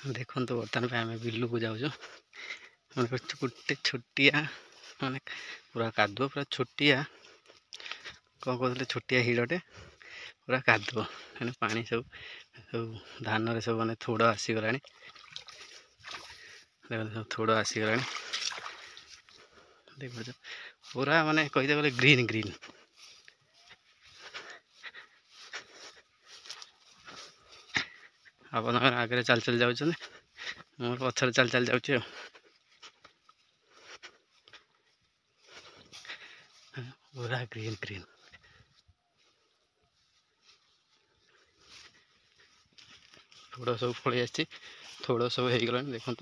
देखो बर्तमान आम बिल को जाऊँ गोटे छोटिया माने पूरा कादुआ पूरा छोटिया कौन कहते छोटिया हिड़टे पूरा कादुआ मैंने पानी सब सब धान सब मैंने थोड़ आसीगला देखो सब थोड़ आसीगला देख पूरा माने कहते गले ग्रीन ग्रीन आप आगे चल चल जाऊँ मोर पछर चल चल जाऊँ पूरा ग्रीन ग्रीन थोड़ा सब फल आसी थोड़ा सब हो गला देखो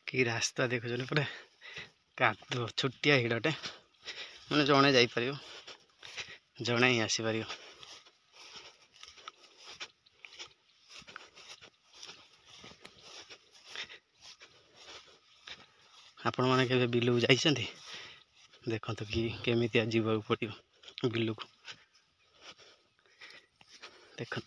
कि रास्ता देखुन पूरा कादुआ छोटिया हिड़टे मैंने जड़े जापर जड़े ही आसीपर आपण मैंने के बिल को जाइए देखो कि केमी जीवा पड़ो बिल को देखो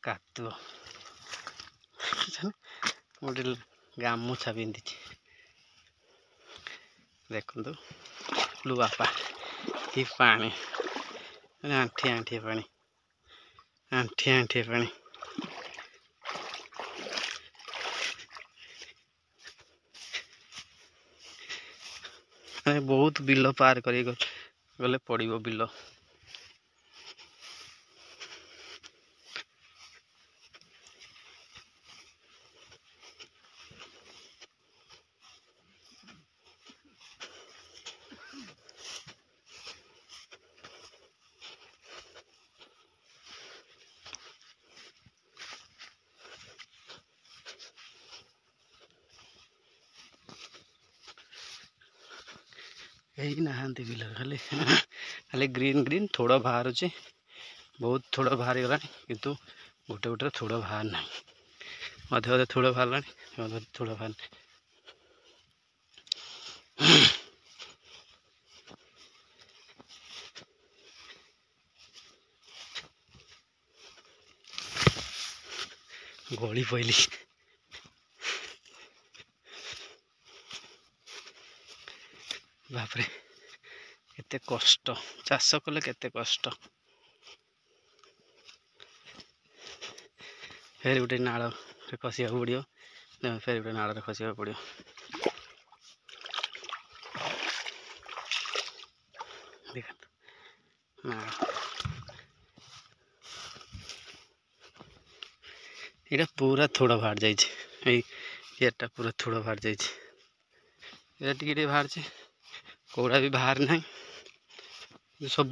कादुआ गोटे गामुछा पिंधि देखो लुआपा कि पानी आंठी आंठी पानी आंठी आंठी पानी बहुत बिल पार कर गले पड़ो बिल यही नहांती बिल खाली खाली ग्रीन ग्रीन थोड़ा बाहर अच्छे बहुत थोड़ा बाहर गला किंतु गोटे गोटे थोड़ा बाहर ना अधे अधे थोड़ा बाहर अधे थोड़ा बाहर गली पहली बापरे केते कष्ट चाष कले केते कष्ट फेर गोटे नाल खसिया पड़ो फेर गोटे नाल खसिया पड़ो देख नाल ये पूरा थोड़ा बाहर जाटा पूरा थोड़ा बाहर जाटा टे बाहर कौड़ा भी बाहर ना सब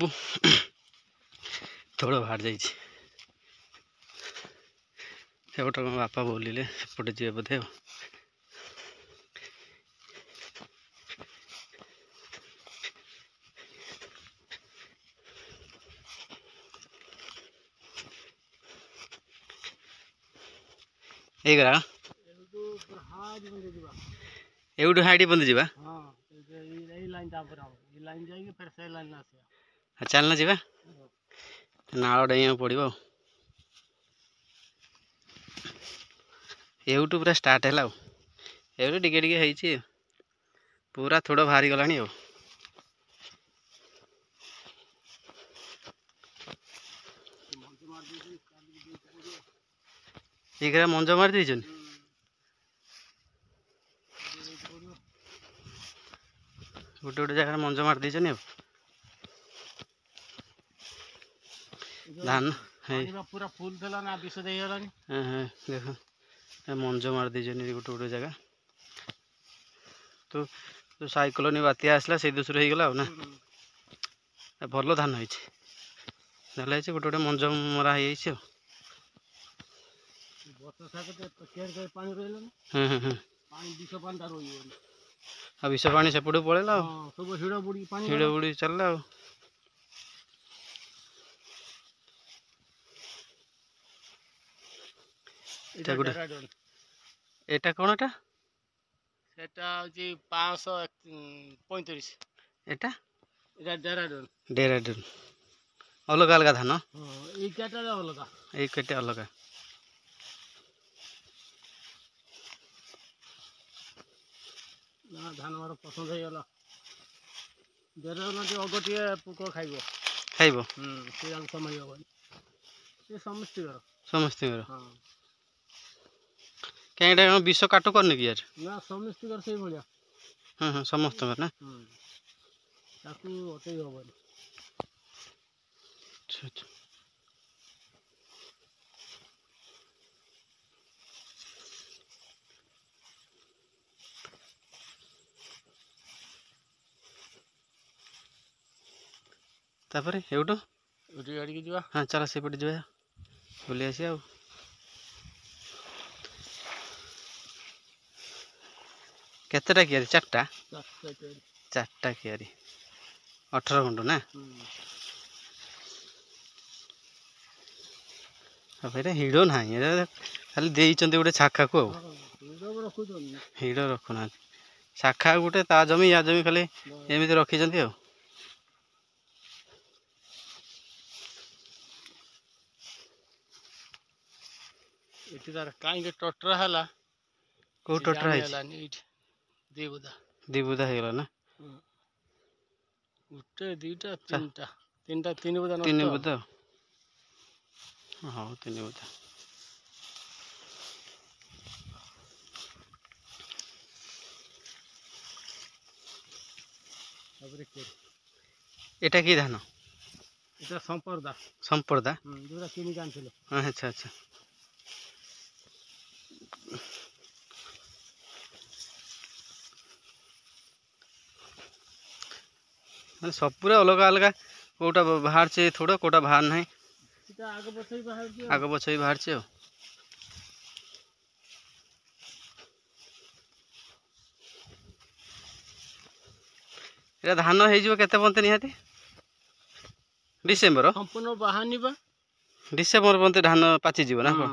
थोड़ा बाहर जापटे मो बापा बोलिले सेपटे जी बोधे एगरा एवढू हाड़ी बंद जीवा चलना जीवा नाल डाइया पड़ो एवटू पूरा स्टार्ट है एवटू टिके टिके पूरा थोड़ा बाहरी गलानी ये मंज मार दी गोटे गोटे जगह मंज मार दी धान पूरा फुल ना विष दे देखो ମଞ୍ଜ ମାରି ଦେଇଛନ୍ତି ଗୋଟେ ଗୋଟେ ଜାଗା। ତ ଯୋଉ ସାଇକ୍ଲୋନ ବାତ୍ୟା ଆସିଲା ସେଇ ଦୋଷରୁ ହେଇଗଲା ଆଉ ନା। ଭଲ ଧାନ ହେଇଛି, ଭଲ ହେଇଛି, ଗୋଟେ ଗୋଟେ ମଞ୍ଜ ମରା ହେଇଯାଇଛି ଆଉ। ଆଉ ବିଷ ପାଣି ସେପଟକୁ ପଳେଇଲା ଆଉ, ହିଡ଼ ବୁଡ଼ି ଚାଲିଲା ଆଉ। ଏଇଟା କ'ଣ ଏଟା? ସେଟା ହଉଛି 535। ଏଟା ଡେରାଡୁନ। ଅଲଗା ଅଲଗା ଧାନ, ଏଇ କେଟାରେ ଅଲଗା। ଏଇ କେଟେ ଅଲଗା। ଧାନ ମୋର ପସନ୍ଦ ହେଇଗଲା। ଡେରାଡୁନ ଅଗଟିଏ ପୋକ ଖାଇବ। ସେ ଆଉ ସମ୍ଭାଳି ହବନି, ସେ ସମସ୍ତଙ୍କର। କାହିଁ ଏଇଟା କ'ଣ ବିଷ କାଟୁ କରିନି କି ୟାର? ନା, ସମସ୍ତଙ୍କର ସେଇଭଳିଆ। ସମସ୍ତଙ୍କର ନା। ତାକୁ ଅଟେଇ ହବନି। ତାପରେ ଏଉଠୁ ଆଡ଼ିକି ଯିବା। ହଁ, ଚାଲ ସେପଟେ ଯିବା, ବୁଲି ଆସିବା ଆଉ। କେତେଟା କିଆରି? 4ଟା। 4ଟା କିଆରି, 18 ଗୁଣ୍ଠ ନା। ଏଇଟା ହିଡ଼ ନାହିଁ, ଏଇଟା ଖାଲି ଦେଇଛନ୍ତି ଗୋଟେ ଶାଖାକୁ ଆଉ। ହିଡ଼ ରଖୁନାହାନ୍ତି, ଶାଖା ଗୋଟେ ତା ଜମି ୟା ଜମି ଖାଲି ଏମିତି ରଖିଛନ୍ତି ଆଉ। ଏଠି ତାର କାହିଁକି ଟଟରା ହେଲା? କୋଉ ଟଟରା ହେଇଛି? ଏଇଠି ଦି ବୁଦା ହେଇଗଲା ନା। ଗୋଟେ, ଦିଟା, ତିନିଟା, 3 ବୁଦା ନଷ୍ଟ। 3 ବୁଦା। ହଉ, 3 ବୁଦା। এটা কি ধাନ? এটা ସମ୍ପର୍ଦା। ସମ୍ପର୍ଦା? ଯୋଉଟା କିଣିକି ଆଣିଥିଲେ। ଆଚ୍ଛା ଆଚ୍ଛା। ମାନେ ସବୁରେ ଅଲଗା ଅଲଗା, କୋଉଟା ବାହାରିଛି ଥୋଡ଼, କୋଉଟା ବାହାର ନାହିଁ। ଆଗ ପଛ ବି ବାହାରିଛି ଆଉ। ଏଟା ଧାନ ହେଇଯିବ କେତେ ପର୍ଯ୍ୟନ୍ତ ନିହାତି? ଡିସେମ୍ବର? ସମ୍ପୂର୍ଣ୍ଣ ବାହାରିନି ବା। ଡିସେମ୍ବର ପର୍ଯ୍ୟନ୍ତ ଧାନ ପାଚିଯିବ ନା କ'ଣ?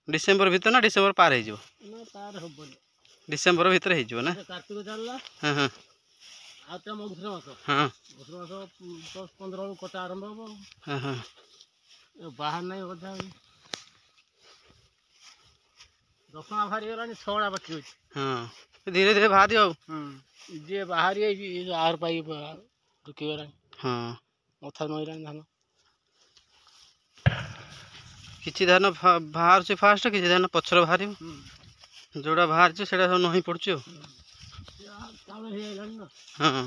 ଡିସେମ୍ବର ଭିତରେ ନା ଡିସେମ୍ବର ପାର ହେଇଯିବ? ନା, ପାର ହବନି। ଡିସେମ୍ବର ଭିତରେ ହେଇଯିବ ନା? କାର୍ତ୍ତିକ ଚାଲିଲା। ହଁ। ଆଉ ତା ମଗୁସୁର ମାସ। ମଗୁସୁର ମାସ 10-15 ବେଳକୁ କଟା ଆରମ୍ଭ ହବ। ବାହାର ନାହିଁ ଅଧା। ଦଶଣା ବାହାରି ଗଲାଣି, 6ଟା ବାକି ଅଛି। ଧୀରେ ଧୀରେ ବାହାରିବ ଆଉ। ଯିଏ ବାହାରି ଯାଇଛି ଆର ପାଇ ଢୁକିଗଲାଣି। ମଥା ନଇଲାଣି ଧାନ। କିଛି ଧାନ ବାହାରୁଛି ଫାଷ୍ଟ, କିଛି ଧାନ ପଛରେ ବାହାରିବ। ଯୋଉଟା ବାହାରିଛି ସେଇଟା ସବୁ ନହିଁ ପଡୁଛି ଆଉ। ହଁ,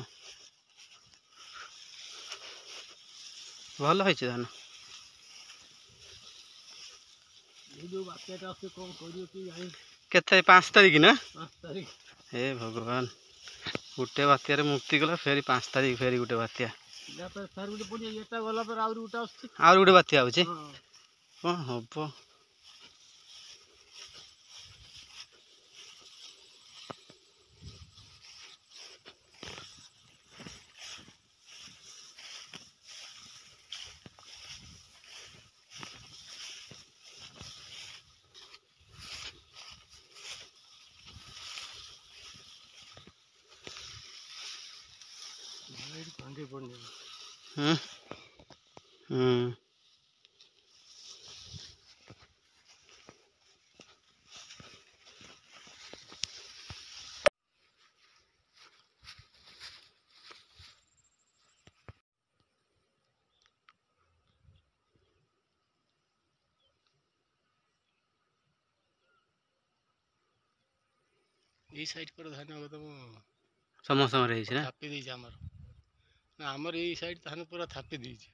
ଭଲ ହେଇଛି ଧାନ। କେତେ? 5 ତାରିଖ ନା? 5 ତାରିଖ। ହେ ଭଗବାନ, ଗୋଟେ ବାତ୍ୟାରେ ମୁକ୍ତି ଗଲା, ଫେରି 5 ତାରିଖ ଫେରି ଗୋଟେ ବାତ୍ୟା। ଆହୁରି ଗୋଟେ ବାତ୍ୟା ହଉଛି, କ'ଣ ହବ? ଏଇ ସାଇଡ ପରେ ଧାନ ସମସ୍ତଙ୍କର ହେଇଛି ନା? ଥାପି ଦେଇଛି ଆମର। ନା, ଆମର ଏଇ ସାଇଡ ଧାନ ପୁରା ଥାପି ଦେଇଛି।